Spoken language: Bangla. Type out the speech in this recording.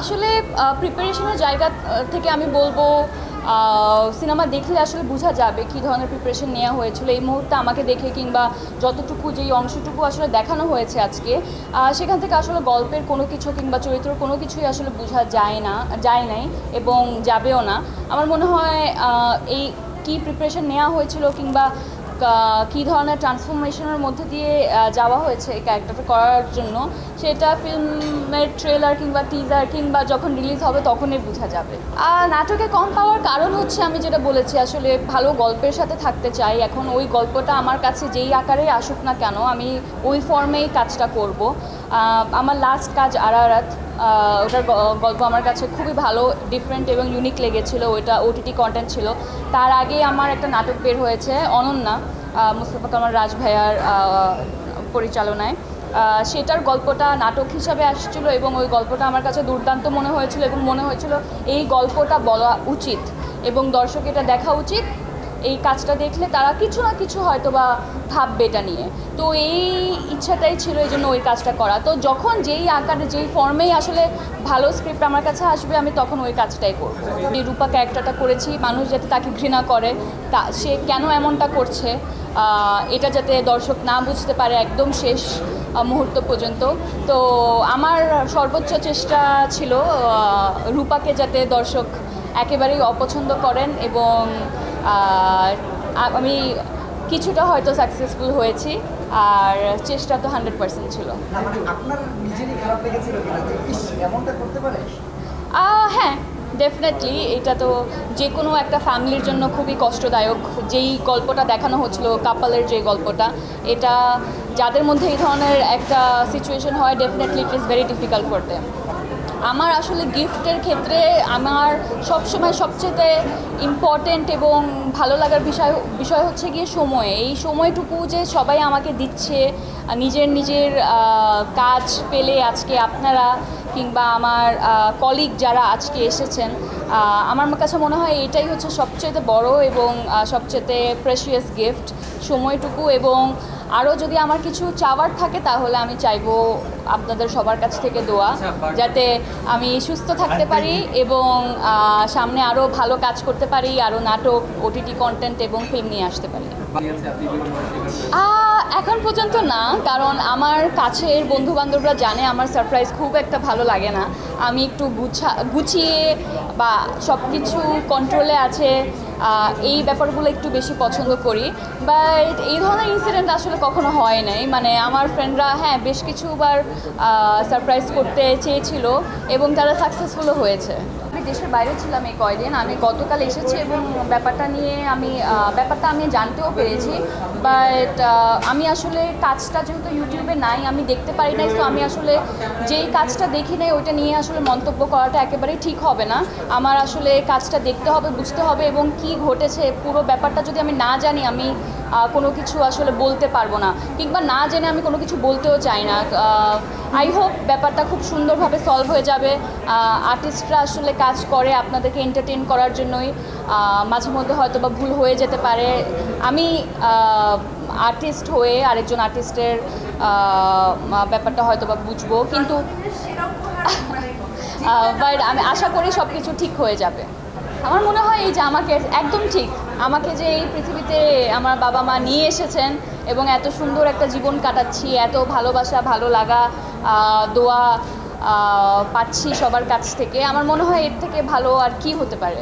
আসলে প্রিপারেশনের জায়গা থেকে আমি বলবো সিনেমা দেখলে আসলে বোঝা যাবে কী ধরনের প্রিপারেশন নেওয়া হয়েছিল এই মুহূর্তে আমাকে দেখে, কিংবা যতটুকু যেই অংশটুকু আসলে দেখানো হয়েছে আজকে, সেখান থেকে আসলে গল্পের কোনো কিছু কিংবা চরিত্র কোনো কিছুই আসলে বোঝা যায় নাই এবং যাবেও না। আমার মনে হয় এই কী প্রিপারেশন নেওয়া হয়েছিল কিংবা কী ধরনের ট্রান্সফরমেশনের মধ্যে দিয়ে যাওয়া হয়েছে এই ক্যারেক্টারটা করার জন্য, সেটা ফিল্মের ট্রেলার কিংবা টিজার কিংবা যখন রিলিজ হবে তখনই বোঝা যাবে। নাটকে কম পাওয়ার কারণ হচ্ছে আমি যেটা বলেছি, আসলে ভালো গল্পের সাথে থাকতে চাই। এখন ওই গল্পটা আমার কাছে যেই আকারেই আসুক না কেন, আমি ওই ফর্মেই কাজটা করব। আমার লাস্ট কাজ আরারাত, ওটার গল্প আমার কাছে খুবই ভালো, ডিফারেন্ট এবং ইউনিক লেগেছিলো। ওইটা ওটিটি কন্টেন্ট ছিল। তার আগে আমার একটা নাটক বের হয়েছে অনন্যা, মুস্তফা কামাল রাজ ভাইয়ার পরিচালনায়। সেটার গল্পটা নাটক হিসাবে আসছিল এবং ওই গল্পটা আমার কাছে দুর্দান্ত মনে হয়েছিল এবং মনে হয়েছিল এই গল্পটা বলা উচিত এবং দর্শক এটা দেখা উচিত। এই কাজটা দেখলে তারা কিছু না কিছু হয়তো বা ভাববে এটা নিয়ে। তো এই ইচ্ছাটাই ছিল, এই জন্য ওই কাজটা করা। তো যখন যেই আকারে যেই ফর্মেই আসলে ভালো স্ক্রিপ্ট আমার কাছে আসবে, আমি তখন ওই কাজটাই করব। এই রূপা ক্যারেক্টারটা করেছি মানুষ যাতে তাকে ঘৃণা করে, সে কেন এমনটা করছে এটা যাতে দর্শক না বুঝতে পারে একদম শেষ মুহূর্ত পর্যন্ত। তো আমার সর্বোচ্চ চেষ্টা ছিল রূপাকে যাতে দর্শক একেবারেই অপছন্দ করেন এবং আমি কিছুটা হয়তো সাকসেসফুল হয়েছি, আর চেষ্টা তো 100% ছিল। হ্যাঁ, ডেফিনেটলি। এটা তো যে কোনো একটা ফ্যামিলির জন্য খুবই কষ্টদায়ক। যেই গল্পটা দেখানো হচ্ছিল, কাপালের যে গল্পটা, এটা যাদের মধ্যে এই ধরনের একটা সিচুয়েশন হয়, definitely it is very difficult for them. আমার আসলে গিফটের ক্ষেত্রে আমার সবসময় সবচেয়ে ইম্পর্টেন্ট এবং ভালো লাগার বিষয় হচ্ছে গিয়ে সময়। এই সময়টুকু যে সবাই আমাকে দিচ্ছে, নিজের কাজ পেলে আজকে আপনারা কিংবা আমার কলিগ যারা আজকে এসেছেন, আমার কাছে মনে হয় এটাই হচ্ছে সবচেয়ে বড় এবং সবচেয়ে প্রেশিয়াস গিফট, সময়টুকু। এবং আরও যদি আমার কিছু চাওয়ার থাকে তাহলে আমি চাইবো আপনাদের সবার কাছ থেকে দোয়া, যাতে আমি সুস্থ থাকতে পারি এবং সামনে আরও ভালো কাজ করতে পারি, আরও নাটক, ওটিটি কন্টেন্ট এবং ফিল্ম নিয়ে আসতে পারি। এখন পর্যন্ত না, কারণ আমার কাছের বন্ধুবান্ধবরা জানে আমার সারপ্রাইজ খুব একটা ভালো লাগে না। আমি একটু গুছিয়ে বা সব কিছু কন্ট্রোলে আছে এই ব্যাপারগুলো একটু বেশি পছন্দ করি। বাট এই ধরনের ইনসিডেন্ট আসলে কখনো হয় নাই। মানে আমার ফ্রেন্ডরা হ্যাঁ বেশ কিছুবার সারপ্রাইজ করতে চেয়েছিল এবং তারা সাকসেসফুলও হয়েছে। আমি দেশের বাইরে ছিলাম এই কয়দিন, আমি গতকাল এসেছি এবং ব্যাপারটা আমি জানতেও পেরেছি। বাট আমি আসলে কাজটা যেহেতু ইউটিউবে নাই, আমি দেখতে পারি নাই। সো আমি আসলে যেই কাজটা দেখি নাই ওইটা নিয়ে আসলে মন্তব্য করাটা একেবারেই ঠিক হবে না। আমার আসলে কাজটা দেখতে হবে, বুঝতে হবে এবং কি ঘটেছে পুরো ব্যাপারটা যদি আমি না জানি, আমি কোনো কিছু আসলে বলতে পারবো না, কিংবা না জেনে আমি কোনো কিছু বলতেও চাই না। আই হোপ ব্যাপারটা খুব সুন্দরভাবে সলভ হয়ে যাবে। আর্টিস্টরা আসলে কাজ করে আপনাদেরকে এন্টারটেইন করার জন্যই, মাঝে মধ্যে হয়তো বা ভুল হয়ে যেতে পারে। আমি আর্টিস্ট হয়ে আরেকজন আর্টিস্টের ব্যাপারটা হয়তো বা বুঝবো, কিন্তু বাট আমি আশা করি সব কিছু ঠিক হয়ে যাবে। আমার মনে হয় এই যে আমাকে একদম ঠিক, আমাকে যে এই পৃথিবীতে আমার বাবা মা নিয়ে এসেছেন এবং এত সুন্দর একটা জীবন কাটাচ্ছি, এত ভালোবাসা, ভালো লাগা, দোয়া পাচ্ছি সবার কাছ থেকে, আমার মনে হয় এর থেকে ভালো আর কি হতে পারে।